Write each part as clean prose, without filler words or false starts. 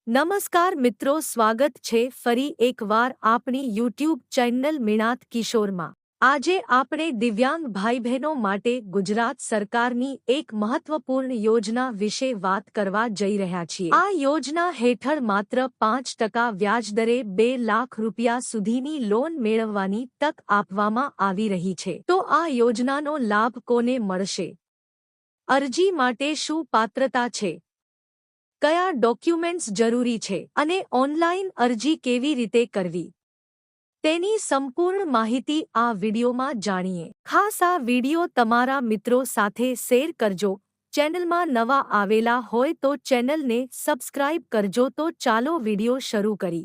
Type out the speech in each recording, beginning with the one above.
નમસ્કાર મિત્રો, સ્વાગત છે ફરી એકવાર આપણી યુટ્યુબ ચેનલ મિણાત કિશોરમાં। આજે આપણે દિવ્યાંગ ભાઈ બહેનો માટે ગુજરાત સરકારની એક મહત્વપૂર્ણ યોજના વિશે વાત કરવા જઈ રહ્યા છીએ। આ યોજના હેઠળ માત્ર 5% વ્યાજદરે 2 લાખ રૂપિયા સુધીની લોન મેળવવાની તક આપવામાં આવી રહી છે। તો આ યોજનાનો લાભ કોને મળશે? અરજી માટે શું પાત્રતા છે? કયા ડોક્યુમેન્ટ્સ જરૂરી છે અને ઓનલાઈન અરજી કેવી રીતે કરવી તેની સંપૂર્ણ માહિતી આ વિડિયોમાં જાણીએ। ખાસ આ વિડિયો તમારા મિત્રો સાથે શેર કરજો। ચેનલમાં નવા આવેલા હોય તો ચેનલને સબસ્ક્રાઇબ કરજો। તો ચાલો વિડિયો શરૂ કરી।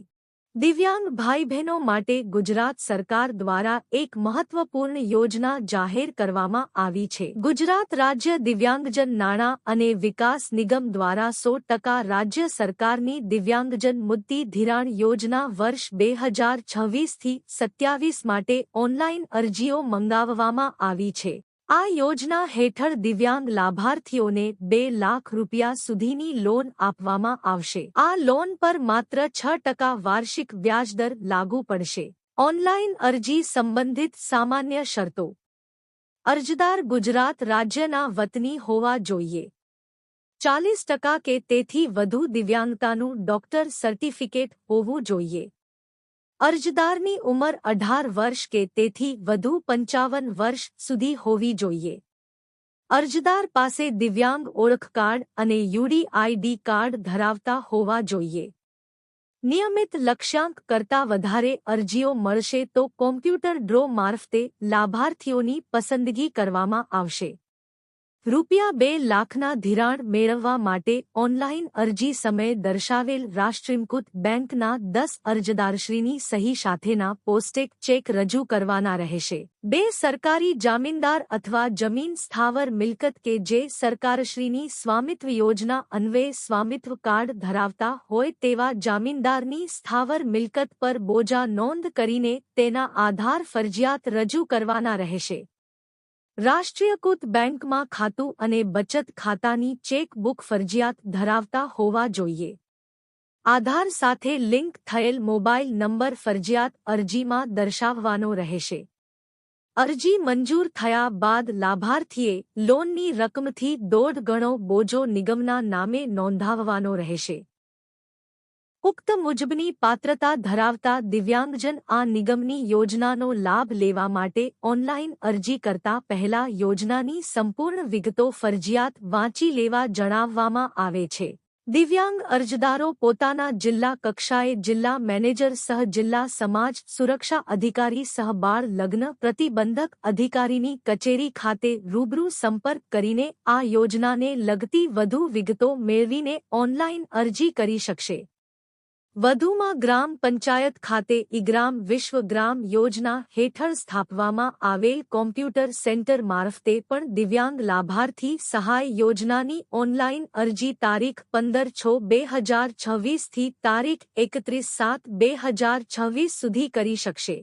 દિવ્યાંગ ભાઈ બહેનો માટે ગુજરાત સરકાર દ્વારા એક મહત્વપૂર્ણ યોજના જાહેર કરવામાં આવી છે। ગુજરાત રાજ્ય દિવ્યાંગજન નાણાં અને વિકાસ નિગમ દ્વારા 100% રાજ્ય સરકારની દિવ્યાંગજન મુદ્દી ધિરાણ યોજના વર્ષ 2026 થી 27 માટે ઓનલાઈન અરજીઓ મંગાવવામાં આવી છે। આ યોજના હેઠળ દિવ્યાંગ લાભાર્થીઓને 2 લાખ રૂપિયા સુધીની લોન આપવામાં આવશે। આ લોન પર માત્ર 6% વાર્ષિક વ્યાજદર લાગુ પડશે। ઓનલાઈન અરજી સંબંધિત સામાન્ય શરતો: અરજદાર ગુજરાત રાજ્યના વતની હોવા જોઈએ। 40% કે તેથી વધુ દિવ્યાંગતાનું ડોક્ટર સર્ટિફિકેટ હોવું જોઈએ। અરજદારની ઉંમર 18 વર્ષ કે તેથી વધુ 55 વર્ષ સુધી હોવી જોઈએ। અરજદાર પાસે દિવ્યાંગ ઓળખ કાર્ડ અને યુડીઆઈડી કાર્ડ ધરાવતા હોવા જોઈએ। નિયમિત લક્ષ્યાંક કરતાં વધારે અરજીઓ મળશે તો કોમ્પ્યુટર ડ્રો મારફતે લાભાર્થીઓની પસંદગી કરવામાં આવશે। રૂપિયા 2 લાખના ધિરાણ મેળવવા માટે ઓનલાઈન અરજી સમયે દર્શાવેલ રાષ્ટ્રીયકૃત બેંકના 10 અરજદારશ્રીની સહી સાથેના પોસ્ટેક ચેક રજૂ કરવાના રહેશે। 2 સરકારી જામીનદાર અથવા જમીન સ્થાવર મિલકત કે જે સરકારશ્રીની સ્વામિત્વ યોજના અન્વયે સ્વામિત્વ કાર્ડ ધરાવતા હોય તેવા જામીનદારની સ્થાવર મિલકત પર બોજા નોંધ કરીને તેના આધાર ફરજિયાત રજૂ કરવાના રહેશે। રાષ્ટ્રીયકૃત બેંકમાં ખાતું અને બચત ખાતાની ચેક બુક ફરજિયાત ધરાવતા હોવા જોઈએ। આધાર સાથે લિંક થયેલ મોબાઈલ નંબર ફરજિયાત અરજીમાં દર્શાવવાનો રહેશે। અરજી મંજૂર થયા બાદ લાભાર્થીએ લોનની રકમથી 1.5 ગણો બોજો નિગમના નામે નોંધાવવાનો રહેશે। ઉક્ત મુજબની પાત્રતા ધરાવતા દિવ્યાંગજન આ નિગમની યોજનાનો લાભ લેવા માટે ઓનલાઈન અરજી કરતા પહેલા યોજનાની સંપૂર્ણ વિગતો ફરજિયાત વાંચી લેવા જણાવવામાં આવે છે। દિવ્યાંગ અરજદારો પોતાના જિલ્લા કક્ષાએ જિલ્લા મેનેજર સહ જિલ્લા સમાજ સુરક્ષા અધિકારી સહ બાળ લગ્ન પ્રતિબંધક અધિકારીની કચેરી ખાતે રૂબરૂ સંપર્ક કરીને આ યોજનાને લગતી વધુ વિગતો મેળવીને ઓનલાઈન અરજી કરી શકશે। વધુમાં ગ્રામ પંચાયત ખાતે ઈ-ગ્રામ વિશ્વગ્રામ યોજના હેઠળ સ્થાપવામાં આવેલ કોમ્પ્યુટર સેન્ટર મારફતે પણ દિવ્યાંગ લાભાર્થી સહાય યોજનાની ઓનલાઈન અરજી તારીખ 15/6/2026 થી તારીખ 31/7/2026 સુધી કરી શકશે।